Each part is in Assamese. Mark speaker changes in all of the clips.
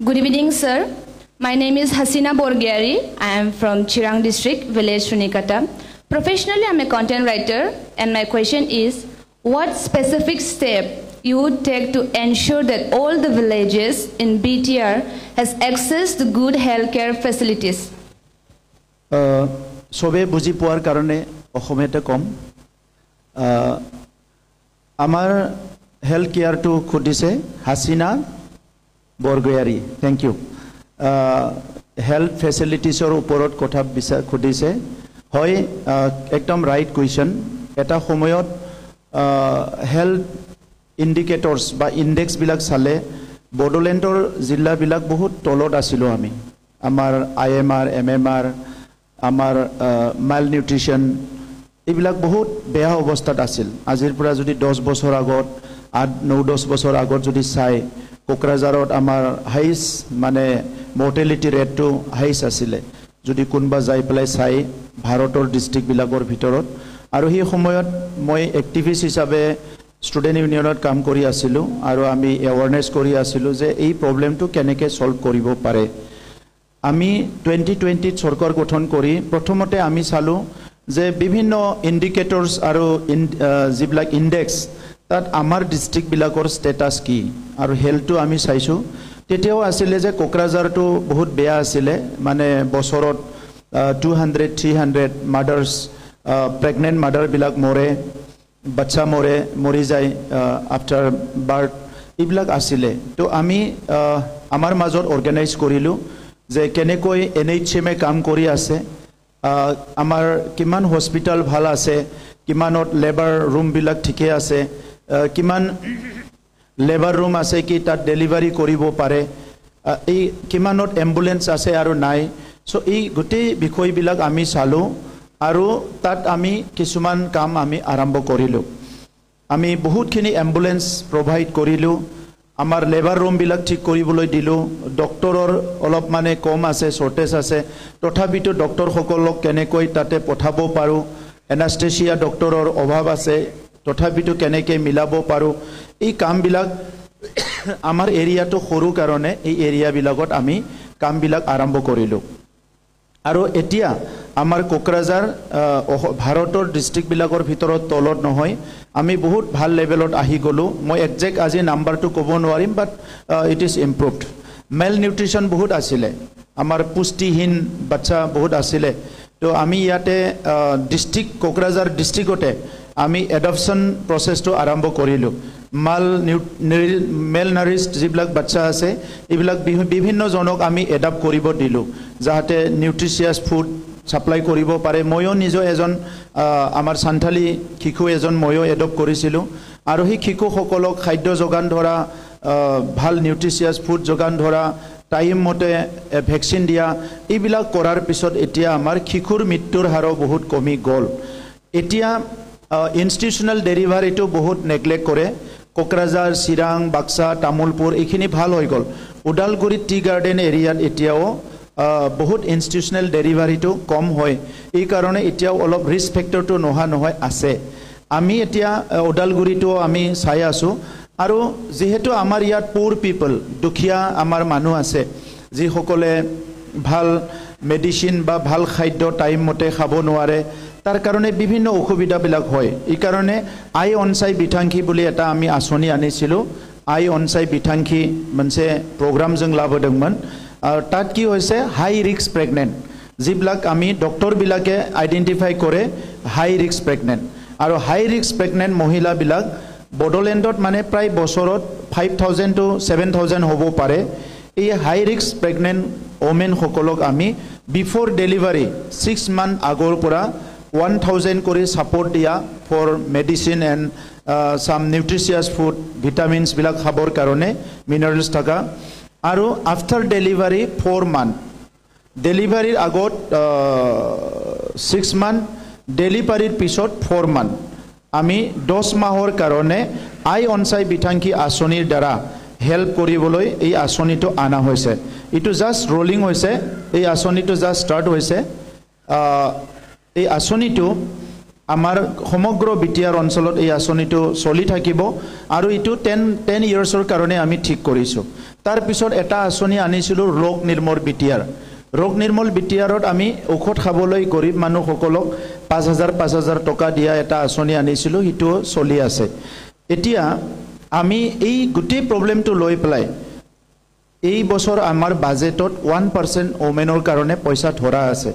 Speaker 1: Good evening, sir. My name is Hasina Borgiari. I am from Chirang district, village Sunikata. Professionally, I am a content writer, and my question is, what specific step you would take to ensure that all the villages in BTR has access to good healthcare facilities?
Speaker 2: Sobe buji puar karone ohomete kom. Amar healthcare to khudise Hasina Borgiari. Thank you. Health facilities or uporot kotha bisa khudise. Hoy ekdom right question. Eta homoyot health indicators ba index bilak sale Bodolandor zilla bilak bahut tolot asilo ami. Amar IMR, MMR, amar malnutrition এইবিলাক বহুত বেয়া অৱস্থাত আছিল আজিৰ পৰা যদি 10 বছৰ আগত 8-9-10 বছৰ আগত যদি চাই কোকৰাঝাৰত আমাৰ হাইস মানে মৰ্টেলিটি ৰেটটো হাইস আছিল যদি কোনবা যাই পেলাই চাই ভাৰতৰ ডিস্ট্ৰিক্ট বিলাকৰ ভিতৰত আৰু সেই সময়ত মই এক্টিভিষ্ট হিচাপে ষ্টুডেন্ট ইউনিয়নত কাম কৰি আছিলো আৰু আমি এৱাৰনেছ কৰি আছিলো যে এই প্ৰবলেমটো কেনেকৈ সলভ কৰিব পাৰে আমি 2020 সৰকাৰ গঠন কৰি প্ৰথমতে আমি চালো যে বিভিন্ন ইন্ডিকেটৰ্স আৰু জিবিলাক ইন্ডেক্স তাত আমাৰ ডিস্ট্ৰিক্ট বিলাকৰ ষ্টেটাস কি আৰু হেলথটো আমি চাইছো তেতিয়াও আছিল যে কোকৰাঝাৰটো বহুত বেয়া আছিল মানে বছৰত 200-300 মাদাৰ্স প্ৰেগনেন্ট মাদাৰ বিলাক মৰে বাচ্চা মৰি যায় আফটাৰ বাৰ্থ এইবিলাক আছিল তো আমি আমাৰ মাজত অৰ্গানাইজ কৰিলো যে কেনেকৈ NHM কাম কৰি আছে আমাৰ কিমান হস্পিটাল ভাল আছে কিমানত লেবাৰ ৰুম বিলাক ঠিকে আছে কিমান লেবাৰ ৰুম আছে কি তাত ডেলিভাৰি কৰিব পাৰে এই কিমানত এম্বুলেন্স আছে আৰু নাই সো এই গোটেই বিষয়বিলাক আমি চালো আৰু তাত আমি কিছুমান কাম আমি আৰম্ভ কৰিলো আমি বহুতখিনি এম্বুলেন্স প্ৰভাইড কৰিলো আমাৰ লেবাৰ ৰুম বিলাক ঠিক কৰিবলৈ দিলো ডক্টৰৰ অলপ মানে কম আছে শৰ্টেজ আছে তথাপিতো ডক্টৰ সকলক কেনেকৈ তাতে পঠাব পাৰো এনাস্থেচিয়া ডক্টৰৰ অভাৱ আছে তথাপিতো কেনেকৈ মিলাব পাৰো এই কাম বিলাক আমাৰ এৰিয়াটো সৰু কাৰণে এই এৰিয়া বিলাকত আমি কাম বিলাক আৰম্ভ কৰিলো আৰু এতিয়া আমাৰ কোকৰাঝাৰ ভাৰতৰ ডিস্ট্ৰিক্ট বিলাকৰ ভিতৰত তলত নহয় আমি বহুত ভাল লেভেলত আহি গলো মই একজেক্ট আজি নাম্বাৰটো ক'ব নোৱাৰিম বাট ইট ইজ ইমপ্ৰুভড মেল নিউট্ৰিশন বহুত আছিল আমাৰ পুষ্টিহীন বাচ্চা বহুত আছিল তো আমি ইয়াতে ডিস্ট্ৰিক্ট কোকৰাঝাৰ ডিস্ট্ৰিক্টতে আমি এডপশন প্ৰসেসটো আৰম্ভ কৰিলো মেল নাৰিশড যিবিলাক বাচ্চা আছে এইবিলাক বিভিন্ন জনক আমি এডাপ্ট কৰিব দিলো যাতে নিউট্ৰিচিয়াছ ফুড সাপ্লাই কৰিব পাৰে ময়ো নিজে এজন আমাৰ সান্থালী শিশু এজন ময়ো এডপ্ট কৰিছিলো আৰু সেই শিশু সকলক খাদ্য যোগান ধৰা ভাল নিউট্ৰিচিয়াছ ফুড যোগান ধৰা টাইম মতে ভ্যাকচিন দিয়া এইবিলাক কৰাৰ পিছত এতিয়া আমাৰ শিশুৰ মৃত্যুৰ হাৰ বহুত কমি গল এতিয়া ইনষ্টিটিউচনাল ডেলিভাৰীটো বহুত নেগলেক্ট কৰে কোকৰাঝাৰ চিৰাং বাক্সা তামুলপুৰ এইখিনি ভাল হৈ গল উদালগুৰি টি গাৰ্ডেন এৰিয়াত এতিয়াও বহুত ইনষ্টিটিউচনাল ডেলিভাৰীটো কম হয় এই কাৰণে এতিয়াও অলপ ৰিস্ক ফেক্টৰটো নহয় আছে আমি এতিয়া উদালগুৰিটো আমি চাই আছো আৰু যেহেতু আমাৰ ইয়াত পুৰ পিপল দুখিয়া আমাৰ মানুহ আছে যি সকলে ভাল মেডিসিন বা ভাল খাদ্য টাইম মতে খাব নোৱাৰে তাৰ কাৰণে বিভিন্ন অসুবিধা বিলাক হয় এই কাৰণে আই অনসাই বিথাংখি বুলি এটা আমি আঁচনি আনিছিলো আই অনসাই বিথাংখি মানে প্ৰগ্ৰাম जों লাবদংমান তাত কি হৈছে হাই ৰিস্ক প্ৰেগনেন্ট যিবিলাক আমি ডক্টৰ বিলাকে আইডেন্টিফাই কৰে হাই ৰিস্ক প্ৰেগনেন্ট আৰু হাই ৰিস্ক প্ৰেগনেন্ট মহিলা বিলাক বডোলেণ্ডত মানে প্ৰায় বছৰত 5000 to 7000 হ'ব পাৰে এই হাই ৰিস্ক প্ৰেগনেন্ট ওমেন সকলক আমি বিফৰ ডেলিভাৰী 6 মান্থ আগৰ পৰা 1000 কৰি সাপোৰ্ট দিয়া for medicine and some nutritious food vitamins বিলাক খাবৰ কাৰণে মিনাৰেলছ থকা আৰু আফটাৰ ডেলিভাৰী 4 মান্থ ডেলিভাৰীৰ আগত 6 মান্থ ডেলিভাৰীৰ পিছত 4 মান্থ আমি 10 মাহৰ কাৰণে আই অনসাই বিথাংখি আঁচনিৰ দ্বাৰা হেল্প কৰিবলৈ এই আঁচনিটো আনা হৈছে ইটো জাস্ট ৰোলিং হৈছে এই আঁচনিটো জাস্ট ষ্টাৰ্ট হৈছে এই আঁচনিটো আমাৰ সমগ্ৰ বিটিআৰ অঞ্চলত এই আঁচনিটো চলি থাকিব আৰু ইটো 10 ইয়াৰ্ছৰ কাৰণে আমি ঠিক কৰিছো তাৰ পিছত এটা আঁচনি আনিছিলোঁ ৰোগ নিৰ্মূল বিটিআৰ ৰোগ নিৰ্মূল বিটিআৰত আমি ঔষধ খাবলৈ গৰীব মানুহসকলক 5,000 টকা দিয়া এটা আঁচনি আনিছিলোঁ সেইটো চলি আছে এতিয়া আমি এই গোটেই প্ৰবলেমটো লৈ পেলাই এই বছৰ আমাৰ বাজেটত 1% ওমেনৰ কাৰণে পইচা ধৰা আছে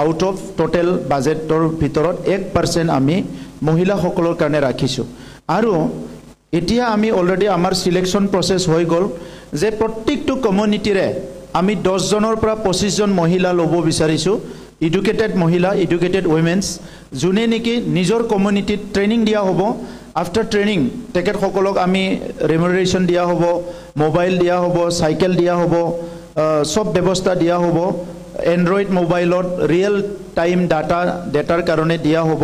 Speaker 2: আউট অফ টোটেল বাজেটৰ ভিতৰত 1% আমি মহিলাসকলৰ কাৰণে ৰাখিছোঁ আৰু এতিয়া আমি অলৰেডি আমাৰ সিলেকশন প্ৰসেস হৈ গল যে প্ৰত্যেকটো কমিউনিটিৰে আমি 10 জনৰ পৰা 25 জন মহিলা লব বিচাৰিছো এডুকেটেড মহিলা এডুকেটেড উইমেনস জুনে নেকি নিজৰ কমিউনিটিত ট্ৰেনিং দিয়া হ'ব আফটাৰ ট্ৰেনিং টেকেট সকলক আমি ৰেমুনাৰেশন দিয়া হ'ব মোবাইল দিয়া হ'ব সাইকেল দিয়া হ'ব সব ব্যৱস্থা দিয়া হ'ব এন্ড্ৰইড মোবাইলত ৰিয়েল টাইম ডাটাৰ কাৰণে দিয়া হ'ব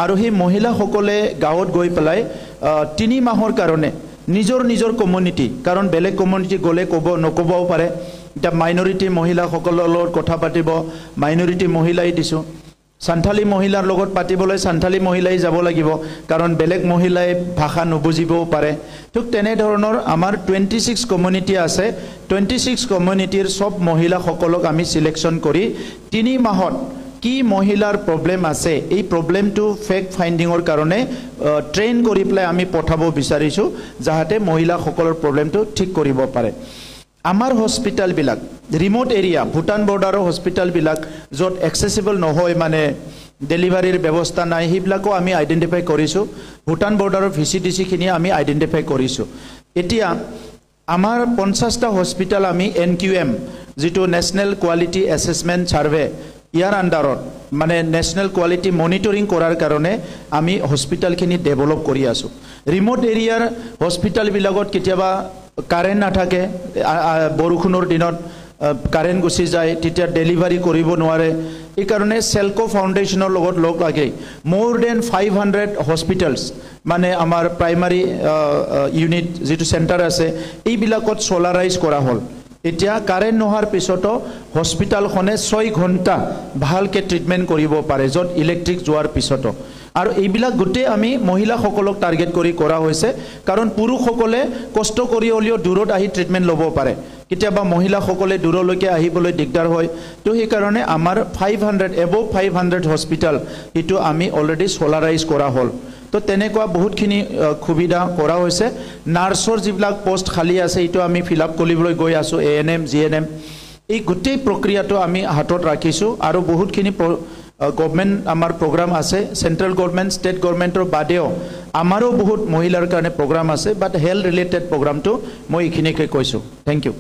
Speaker 2: আৰু হে মহিলা সকলে গাঁৱত গৈ পেলাই 3 মাহৰ কাৰণে নিজৰ কমিউনিটি কাৰণ বেলেগ কমিউনিটি গলে কব নকবও পাৰে এটা মাইনৰিটি মহিলা সকলৰ লগত কথা পাতিব মাইনৰিটি মহিলাই দিছো সান্থালী মহিলাৰ লগত পাতিবলৈ সান্থালী মহিলাই যাব লাগিব কাৰণ বেলেগ মহিলাই ভাষা নবুজিবও পাৰে ঠিক তেনে ধৰণৰ আমাৰ 26 কমিউনিটি আছে 26 কমিউনিটিৰ সব মহিলা সকলক আমি সিলেকশন কৰি 3 মাহত কি মহিলাৰ প্ৰবলেম আছে এই প্ৰবলেমটো ফেক্ট ফাইন্ডিংৰ কাৰণে ট্ৰেইন কৰি প্লাই আমি পঠাব বিচাৰিছো যাহাতে মহিলা সকলৰ প্ৰবলেমটো ঠিক কৰিব পাৰে আমাৰ হস্পিটাল বিলাক ৰিমোট এৰিয়া ভুটান বৰ্ডাৰৰ হস্পিটাল বিলাক যত এক্সেসিবল নহয় মানে ডেলিভাৰীৰ ব্যৱস্থা নাই হিবিলাকো আমি আইডেন্টিফাই কৰিছো ভুটান বৰ্ডাৰৰ ভিসিডিসি খিনি আমি আইডেন্টিফাই কৰিছো এতিয়া আমাৰ 50টা হস্পিটাল আমি এনকিউএম যেটো নেশনাল কোৱালিটি অ্যাসেসমেন্ট সাৰ্ভে ইয়াৰ আন্ডাৰত মানে নেশনাল কোৱালিটি মনিটৰিং কৰাৰ কাৰণে আমি হস্পিটাল খিনি ডেভেলপ কৰি আছো ৰিমোট এৰিয়াৰ হস্পিটাল বিলাকত কেতিয়াবা কাৰেন্ট নাথাকে বৰষুণৰ দিনত কাৰেন্ট গুছি যায় তেতিয়া ডেলিভাৰী কৰিব নোৱাৰে এই কাৰণে সেলকো ফাউন্ডেশনৰ লগত লগ লাগি মোৰ দেন 500 হস্পিটালস মানে আমাৰ প্ৰাইমাৰী ইউনিট যেটো সেন্টাৰ আছে এই বিলাকত সোলাৰাইজ কৰা হল এতিয়া কাৰেন্ট নোহাৰ পিছতো হস্পিটালখনে 6 ঘণ্টা ভালকে ট্ৰিটমেন্ট কৰিব পাৰে যত ইলেক্ট্ৰিক যোৱাৰ পিছতো আৰু এইবিলাক গুটে আমি মহিলা সকলক টাৰ্গেট কৰি কৰা হৈছে কাৰণ পুৰুষ সকলে কষ্ট কৰি হলিও দূৰত আহি ট্ৰিটমেন্ট লব পাৰে কিতিয়াবা মহিলা সকলে দূৰলৈকে আহিবলৈ দিগদাৰ হয় তো এই কাৰণে আমাৰ 500 এবভ 500 হস্পিটাল এটো আমি অলৰেডি সোলাৰাইজ কৰা হল তো তেনেকুৱা বহুতখিনি সুবিধা কৰা হৈছে নাৰ্সৰ যিবিলাক পোষ্ট খালি আছে এটো আমি ফিল আপ কৰিবলৈ গৈ আছো এএনএম জিএনএম এই গোটেই প্ৰক্ৰিয়াটো আমি হাতত ৰাখিছো আৰু বহুতখিনি গভৰ্নমেন্ট আমাৰ প্ৰগ্ৰাম আছে সেন্ট্ৰেল গভৰ্নমেন্ট স্টেট গভৰ্নমেন্টৰ বাদেও আমাৰো বহুত মহিলাৰ কাৰণে প্ৰগ্ৰাম আছে বাট হেলথ ৰিলেটেড প্ৰগ্ৰামটো মই ইখিনিকে কৈছো থ্যাংক ইউ